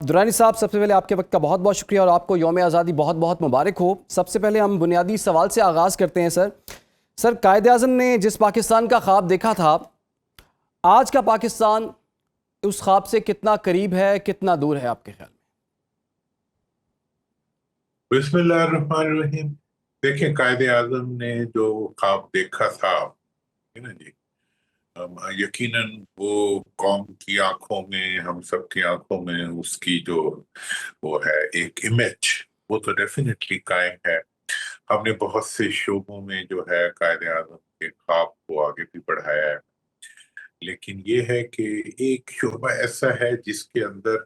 दुरानी साहब, सबसे पहले आपके वक्त का बहुत बहुत शुक्रिया और आपको यौम आज़ादी बहुत बहुत मुबारक हो। सबसे पहले हम बुनियादी सवाल से आगाज़ करते हैं। सर, कायद-ए-आज़म ने जिस पाकिस्तान का ख्वाब देखा था, आज का पाकिस्तान उस ख्वाब से कितना करीब है, कितना दूर है आपके ख्याल में? बिस्मिल्लाहिर्रहमानिर्रहीम। देखिए, कायदे आजम ने जो ख्वाब देखा था, है ना जी, यकीनन वो कौम की आंखों में, हम सब की आंखों में उसकी जो वो है एक इमेज, वो तो डेफिनेटली कायम है। हमने बहुत से शोबों में जो है कायदे आजम के ख्वाब को आगे भी बढ़ाया है, लेकिन ये है कि एक शोबा ऐसा है जिसके अंदर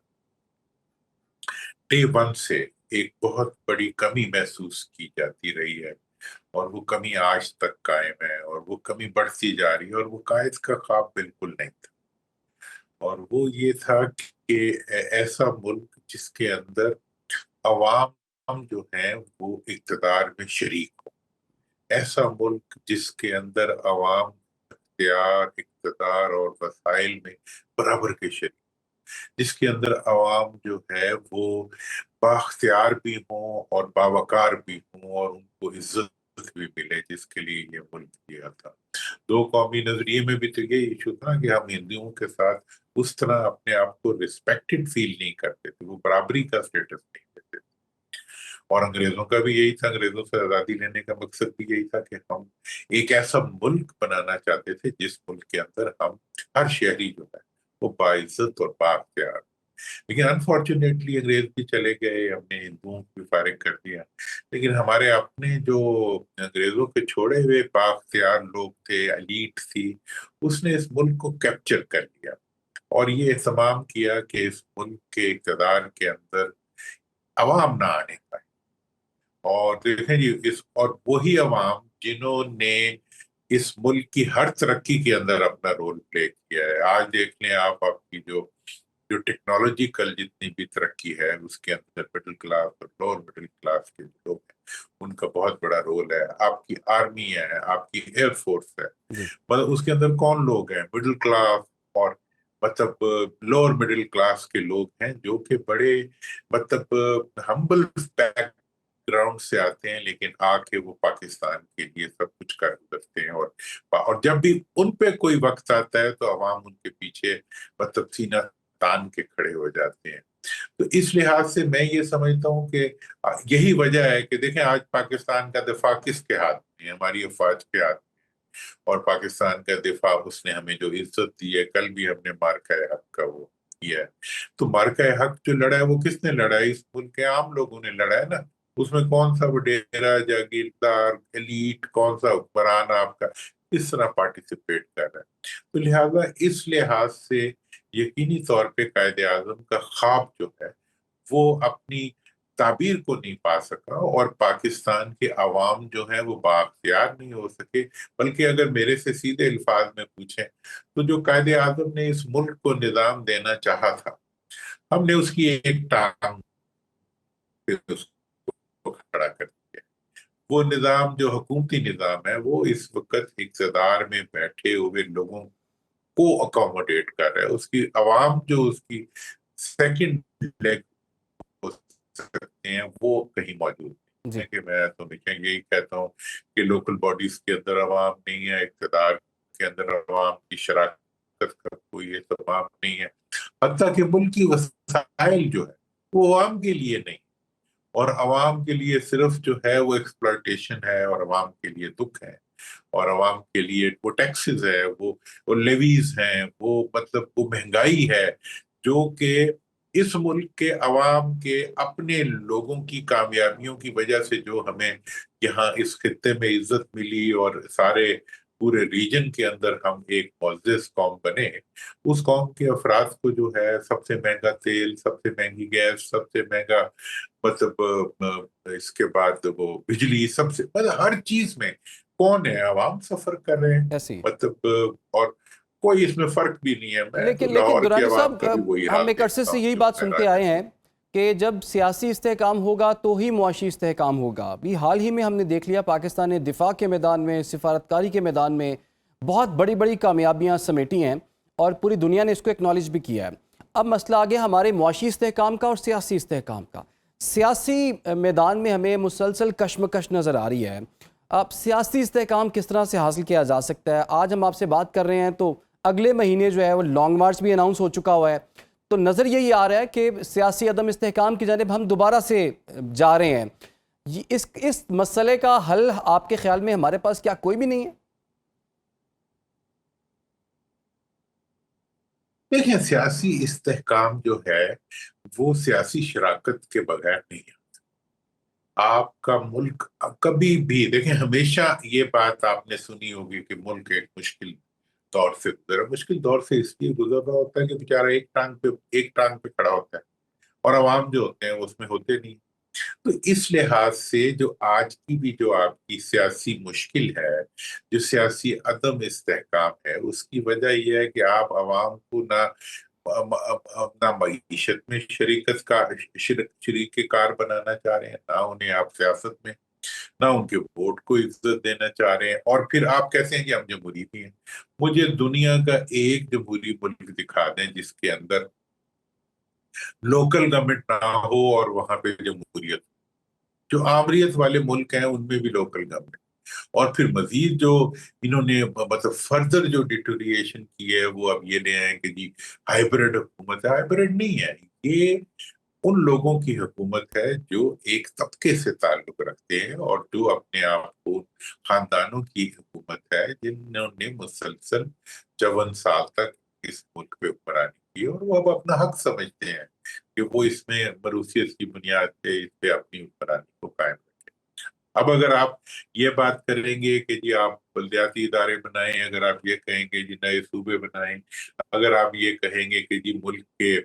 डे वन से एक बहुत बड़ी कमी महसूस की जाती रही है, और वो कमी आज तक कायम है, और वो कमी बढ़ती जा रही है, और वो कायद का ख्वाब बिल्कुल नहीं था। और वो ये था कि ऐसा मुल्क जिसके अंदर अवाम जो है वो इक़्तिदार में शरीक हो, ऐसा मुल्क जिसके अंदर अवाम इख्तियार, इक़्तिदार और वसाइल में बराबर के शरीक, जिसके अंदर अवाम जो है वो बाख्तियार भी हों और बावकार भी हों, और उनको इज्जत भी मिले, जिसके लिए ये मुल्क दिया था। दो कौमी नजरिए में भी तो ये इशू था कि हम हिंदुओं के साथ उस तरह अपने आप को रिस्पेक्टेड फील नहीं करते थे, वो बराबरी का स्टेटस नहीं देते थे। और अंग्रेजों का भी यही था, अंग्रेजों से आजादी लेने का मकसद भी यही था कि हम एक ऐसा मुल्क बनाना चाहते थे जिस मुल्क के अंदर हम हर शहरी जो है वो बाइज्जत और बाख्तियार। लेकिन अनफॉर्चुनेटली अंग्रेज भी चले गए, हमने हिंदुओं को भी फारिग कर दिया, लेकिन हमारे अपने जो अंग्रेजों के छोड़े हुए बाख्तियार लोग थे, एलीट थी, उसने इस मुल्क को कैप्चर कर लिया, और ये एहतमाम किया कि इस मुल्क के इक़्तिदार के अंदर अवाम ना आने पाए। और देखें जी, इस और वही अवाम जिन्होंने इस मुल्क की हर तरक्की के अंदर अपना रोल प्ले किया है। आज देख लें आप, आपकी जो जो टेक्नोलॉजिकल जितनी भी तरक्की है उसके अंदर मिडिल क्लास और लोअर मिडिल क्लास के जो लोग हैं उनका बहुत बड़ा रोल है। आपकी आर्मी है, आपकी एयरफोर्स है, जी। मतलब उसके अंदर कौन लोग हैं? मिडिल क्लास और मतलब लोअर मिडिल क्लास के लोग हैं, जो कि बड़े मतलब हम्बल बैकग्राउंड से आते हैं, लेकिन आके वो पाकिस्तान के लिए सब कुछ कर गुजरते हैं। और जब भी उन पे कोई वक्त आता है तो अवाम उनके पीछे मतलब सीना तान के खड़े हो जाते हैं। तो इस लिहाज से मैं ये समझता हूँ कि यही वजह है कि देखें, आज पाकिस्तान का दिफा किसके हाथ में है? हमारी अफवाज के हाथ में। और पाकिस्तान का दिफा, उसने हमें जो इज्जत दी है, कल भी हमने मार्का हक का वो किया है। तो मार्का हक जो लड़ा है वो किसने लड़ा है? इस मुल्क के आम लोगों ने लड़ा है ना। उसमें कौन सा वडेरा, जागीरदार, एलीट, कौन सा हुक्मरान आपका इस तरह पार्टिसिपेट कर रहा है? तो लिहाजा इस लिहाज से यकीनी तौर पे कायदे आजम का ख्वाब जो है वो अपनी ताबीर को नहीं पा सका, और पाकिस्तान के अवाम जो है वो बाख्तियार नहीं हो सके। बल्कि अगर मेरे से सीधे अल्फाज में पूछें तो जो कायदे आजम ने इस मुल्क को निजाम देना चाहा था, हमने उसकी एक टांग पे उसको खड़ा कर दिया। वो निजाम जो हुकूमती निजाम है वो इस वक्त इक़्तिदार में बैठे हुए लोगों को अकोमोडेट कर रहा है। उसकी अवाम जो उसकी सेकंड लेग हो सकते हैं वो कहीं मौजूद नहीं है। जी। कि मैं तो हमेशा यही कहता हूँ कि लोकल बॉडीज के अंदर अवाम नहीं है, इक़्तिदार के अंदर अवाम की शराकत का कोई एहतमाम नहीं है, हत्ता कि मुल्क की वसाइल जो है वो अवाम के लिए नहीं, और अवाम के लिए सिर्फ जो है वो एक्सप्लॉयटेशन है, और अवाम के लिए दुख है, और अवाम के लिए वो टैक्सेस है, वो लेवीज हैं, वो मतलब वो महंगाई है, जो कि इस मुल्क के अवाम के अपने लोगों की कामयाबियों की वजह से जो हमें यहाँ इस खित्ते में इज्जत मिली, और सारे पूरे रीजन के अंदर हम एक मुअज़्ज़ज़ कौम बने। उस कौम के अफराद को जो है सबसे महंगा तेल, सबसे महंगी गैस, सबसे महंगा मतलब इसके बाद वो बिजली, सबसे मतलब हर चीज में कौन है? अवाम सफर कर रहे हैं, ऐसी। मतलब और कोई इसमें फर्क भी नहीं है। मैं तो लेकिन लेकिन लाहौर की दुरानी अवाम साहब, का भी वही हाल हम एक अरसे देखता से हूँ यही जो बात मैं सुनते आए राजनीति। हैं कि जब सियासी इस्तेहकाम होगा तो ही मुआशी इस्तेहकाम होगा। अभी हाल ही में हमने देख लिया, पाकिस्तान ने दिफा के मैदान में, सिफारतकारी के मैदान में बहुत बड़ी बड़ी कामयाबियां समेटी हैं और पूरी दुनिया ने इसको एक्नॉलेज भी किया है। اب مسئلہ آ گیا ہمارے معاشی استحکام کا اور سیاسی استحکام کا. سیاسی میدان میں ہمیں مسلسل کشمکش نظر آ رہی ہے. اب سیاسی استحکام کس طرح سے حاصل کیا جا سکتا ہے؟ آج ہم آپ سے بات کر رہے ہیں تو اگلے مہینے جو ہے وہ لانگ مارچ بھی اناؤنس ہو چکا ہوا ہے. تو نظر یہی آ رہا ہے کہ سیاسی عدم استحکام کی جانب ہم دوبارہ سے جا رہے ہیں. اس مسئلے کا حل آپ کے خیال میں ہمارے پاس کیا کوئی بھی نہیں ہے؟ دیکھیں، سیاسی استحکام جو ہے وہ سیاسی شراکت کے بغیر نہیں ہے. آپ کا ملک کبھی بھی دیکھیں، ہمیشہ یہ بات آپ نے سنی ہوگی کہ ملک ایک مشکل دور سے گزرا. مشکل دور سے اس لیے گزر رہا ہوتا ہے کہ بیچارہ ایک ٹانگ پہ کھڑا ہوتا ہے اور عوام جو ہوتے ہیں اس میں ہوتے نہیں. تو اس لحاظ سے جو آج کی بھی جو آپ کی سیاسی مشکل ہے، جو سیاسی عدم استحکام ہے، اس کی وجہ یہ ہے کہ آپ عوام کو نہ معیشت میں شریک کار بنانا چاہ رہے ہیں، نہ انہیں آپ سیاست میں، نہ ان کے ووٹ کو عزت دینا چاہ رہے ہیں. اور پھر آپ کہتے ہیں کہ ہم جمہوری بھی ہیں. مجھے دنیا کا ایک جمہوری ملک دکھا دیں جس کے اندر لوکل گورنمنٹ نہ ہو اور وہاں پہ جمہوریت. جو آمریت والے ملک ہیں ان میں بھی لوکل گورنمنٹ. اور پھر مزید جو انہوں نے مطلب فردر جو ڈیٹوریشن کی ہے وہ اب یہ لے آئے کہ جی ہائیبرڈ حکومت ہے. ہائیبرڈ نہیں ہے، یہ ان لوگوں کی حکومت ہے جو ایک طبقے سے تعلق رکھتے ہیں اور جو اپنے آپ کو خاندانوں کی حکومت ہے، جنہوں نے مسلسل 54 سال تک اس ملک پہ حکمرانی کی اور وہ اب اپنا حق سمجھتے ہیں کہ وہ اس میں مروثیت کی بنیاد پہ اس پہ اپنی حکمرانی کو قائم رکھیں. اب اگر آپ یہ بات کریں گے کہ جی آپ بلدیاتی ادارے بنائیں، اگر آپ یہ کہیں گے جی نئے صوبے بنائیں، اگر آپ یہ کہیں گے کہ جی ملک کے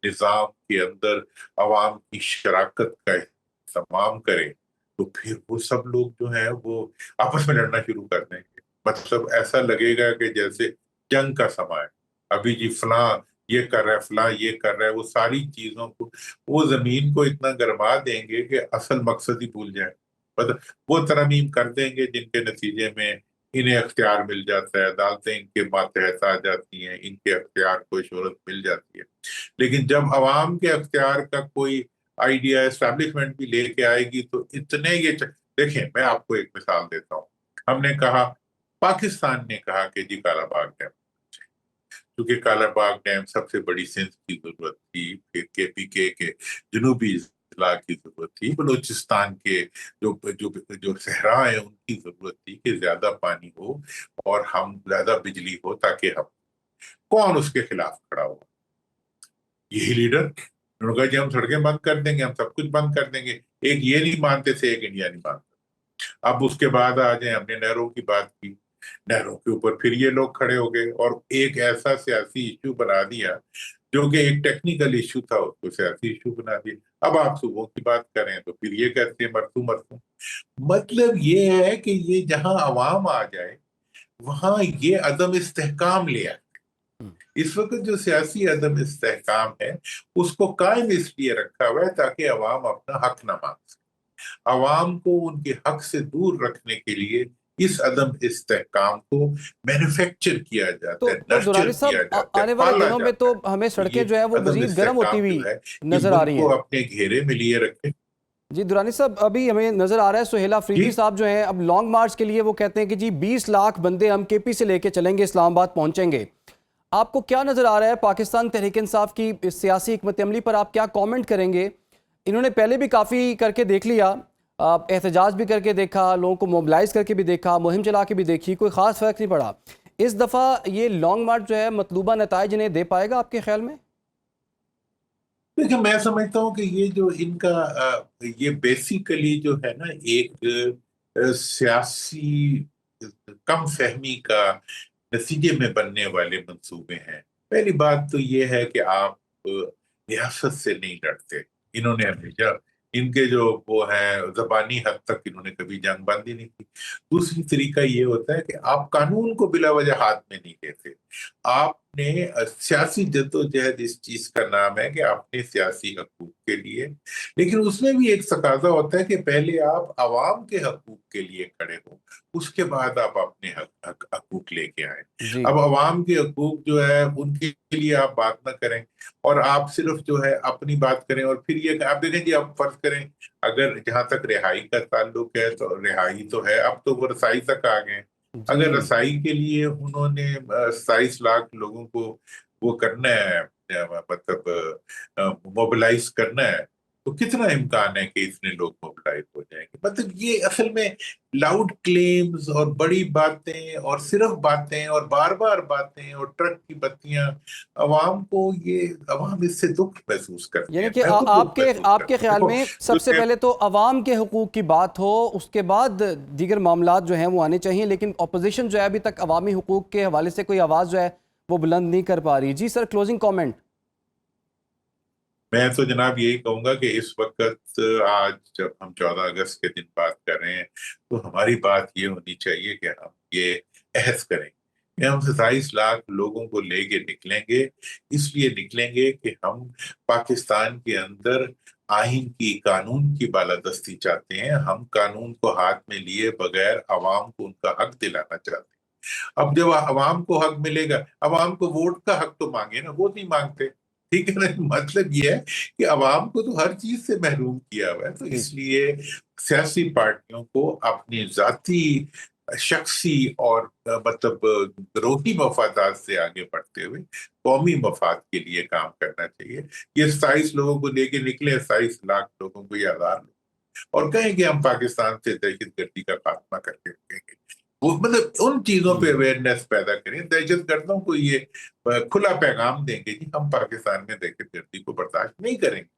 نظام کے اندر عوام کی شراکت کا اہتمام کریں، تو پھر وہ سب لوگ جو ہیں وہ آپس میں لڑنا شروع کر دیں گے. مطلب ایسا لگے گا کہ جیسے جنگ کا سماں ہے. ابھی جی فلاں یہ کر رہا ہے، فلاں یہ کر رہا ہے، وہ ساری چیزوں کو وہ زمین کو اتنا گرما دیں گے کہ اصل مقصد ہی بھول جائے. وہ ترمیم کر دیں گے جن کے نتیجے میں انہیں اختیار مل جاتا ہے، عدالتیں ان کے ماتحت آ جاتی ہیں، ان کے اختیار کو شہرت مل جاتی ہے. لیکن جب عوام کے اختیار کا کوئی آئیڈیا اسٹیبلشمنٹ بھی لے کے آئے گی تو اتنے دیکھیں میں آپ کو ایک مثال دیتا ہوں. ہم نے کہا، پاکستان نے کہا کہ جی کالا باغ ڈیم، کیونکہ کالا باغ ڈیم سب سے بڑی سندھ کی ضرورت تھی، کے پی کے جنوبی اضلاع کی ضرورت تھی، بلوچستان کے جو صحرا ہیں ان کی ضرورت تھی کہ زیادہ پانی ہو اور ہم زیادہ بجلی ہو تاکہ ہم. کون اس کے خلاف کھڑا ہو؟ یہی لیڈر. انہوں نے کہا جی ہم سڑکیں بند کر دیں گے، ہم سب کچھ بند کر دیں گے. ایک یہ نہیں مانتے تھے، ایک انڈیا نہیں مانتا. اب اس کے بعد آ جائیں، ہم نے نہروں کی بات کی، نہروں کے اوپر پھر یہ لوگ کھڑے ہو گئے اور ایک ایسا سیاسی ایشو بنا دیا جو کہ ایک ٹیکنیکل ایشو تھا، اس کو سیاسی ایشو بنا دیا. اب آپ صوبوں کی بات کریں تو پھر یہ کہتے ہیں مرسوں. مطلب یہ ہے کہ یہ جہاں عوام آ جائے وہاں یہ عدم استحکام لے آئے. اس وقت جو سیاسی عدم استحکام ہے اس کو قائم اس لیے رکھا ہوا ہے تاکہ عوام اپنا حق نہ مانگ سکے. عوام کو ان کے حق سے دور رکھنے کے لیے اس عدم استحکام کو مینوفیکچر کیا جاتا ہے، تو نرچر درانی کیا صاحب جاتا ہے، آنے والے پالا دنوں میں جاتا تو ہے. ہمیں سڑکیں یہ جو ہے وہ عدم مزید گرم ہوتی استحکام ہوئی جو ہے یہ نظر آ ملک رہی کو ہیں. اپنے گھیرے میں لیے رکھے. جی درانی صاحب، ابھی ہمیں نظر آ رہا ہے سہیل آفریدی جی صاحب جو ہیں اب لانگ مارچ کے لیے وہ کہتے ہیں کہ جی 20 لاکھ بندے ہم کے پی سے لے کے چلیں گے، اسلام آباد پہنچیں گے. آپ کو کیا نظر آ رہا ہے پاکستان تحریک انصاف کی اس سیاسی حکمت عملی پر؟ آپ کیا کامنٹ کریں گے؟ انہوں نے پہلے بھی کافی کر کے دیکھ لیا، احتجاج بھی کر کے دیکھا، لوگوں کو موبلائز کر کے بھی دیکھا، مہم چلا کے بھی دیکھی، کوئی خاص فرق نہیں پڑا. اس دفعہ یہ لانگ مارچ جو ہے مطلوبہ نتائج انہیں دے پائے گا آپ کے خیال میں؟ دیکھیں، میں سمجھتا ہوں کہ یہ جو ان کا یہ بیسیکلی جو ہے نا ایک سیاسی کم فہمی کا نتیجے میں بننے والے منصوبے ہیں. پہلی بات تو یہ ہے کہ آپ ریاست سے نہیں لڑتے. انہوں نے ہمیشہ ان کے جو وہ ہیں زبانی حد تک انہوں نے کبھی جنگ بندی نہیں کی. دوسری طریقہ یہ ہوتا ہے کہ آپ قانون کو بلا وجہ ہاتھ میں نہیں لیتے. آپ ने सियासी जद्दोजहद इस चीज का नाम है कि अपने सियासी हकूक के लिए, लेकिन उसमें भी एक तकाजा होता है कि पहले आप अवाम के हकूक के लिए खड़े हो, उसके बाद आप अपने हकूक लेके आए। जी अब अवाम के हकूक जो है उनके लिए आप बात ना करें और आप सिर्फ जो है अपनी बात करें, और फिर ये आप देखें जी, आप फर्ज करें अगर जहां तक रिहाई का ताल्लुक है तो रिहाई तो है, अब तो वो रसाई तक आ गए। जी अगर रसाई के लिए उन्होंने 27 लाख लोगों को वो करना है, मतलब मोबिलाइज करना है, तो कितना इम्कान है कि इतने लोग मोबिलाइज हो जाएंगे। मतलब ये असल में लाउड क्लेम्स और बड़ी बातें और सिर्फ बातें और बार बार बातें और ट्रक की बत्तियां, अवाम इससे दुख महसूस करते यानी हैं। कि मैं खुद दुख आपके महसूस आपके करता हूं। ख्याल देखो, में सबसे पहले तो अवाम के हुकूक की बात हो, उसके बाद दीगर मामलात जो हैं वो आने चाहिए, लेकिन अपोजिशन जो है अभी तक अवामी हुकूक के हवाले से कोई आवाज़ जो है वो बुलंद नहीं कर पा रही। जी सर, क्लोजिंग कमेंट। मैं तो जनाब यही कहूंगा कि इस वक्त आज जब हम 14 अगस्त के दिन बात कर रहे हैं, तो हमारी बात ये होनी चाहिए कि हम ये अहद करें कि हम 27 लाख लोगों को लेके निकलेंगे। इसलिए निकलेंगे कि हम पाकिस्तान के अंदर आइन की, कानून की बालादस्ती चाहते हैं। हम कानून को हाथ में लिए बगैर अवाम को उनका हक दिलाना चाहते हैं। अब जब अवाम को हक मिलेगा, अवाम को वोट का हक तो मांगे ना, वो नहीं मांगते। ठीक है ना, मतलब ये है कि अवाम को तो हर चीज से महरूम किया हुआ है। तो जी इसलिए सियासी पार्टियों को अपनी जाती, शख्सी और मतलब ग्रोही मफादात से आगे बढ़ते हुए कौमी मफाद के लिए काम करना चाहिए। ये 27 लोगों को लेके निकले, 27 लाख लोगों को ये आज़ाद, और कहें कि हम पाकिस्तान से दहशतगर्दी का खात्मा करके रखेंगे। वो मतलब उन चीजों पे अवेयरनेस पैदा करें, दहशतगर्दों को ये खुला पैगाम देंगे कि हम पाकिस्तान में दहशतगर्दी को बर्दाश्त नहीं करेंगे।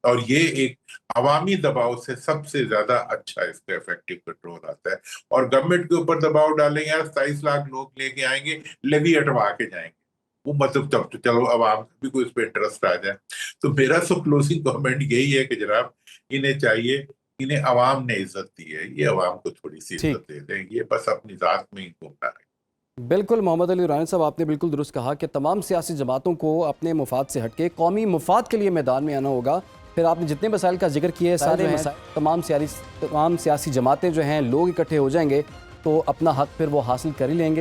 और ये एक अवामी दबाव से सबसे ज्यादा अच्छा इसका इफेक्टिव कंट्रोल आता है। और गवर्नमेंट के ऊपर दबाव डालें, यार 27 लाख लोग लेके आएंगे, लेवी हटवा के जाएंगे, वो मतलब तब तो चलो अवाम भी कोई इस पे इंटरेस्ट आ जाए। तो मेरा तो क्लोजिंग कमेंट यही है कि जनाब, इन्हें चाहिए, इन्हें अवाम ने इज्जत दी है, ये अवाम को थोड़ी सी ठीक, इज्जत दे दें, ये बस अपनी जात में ही घूमना है। बिल्कुल मोहम्मद अली यूरानी साहब, आपने बिल्कुल दुरुस्त कहा कि तमाम सियासी जमातों को अपने मुफाद से हटके कौमी मुफाद के लिए मैदान में आना होगा। फिर आपने जितने मसाइल का जिक्र किया है, सारे मसाइल, तमाम सियासी जमातें जो हैं, लोग इकट्ठे हो जाएंगे तो अपना हक फिर वो हासिल कर ही लेंगे।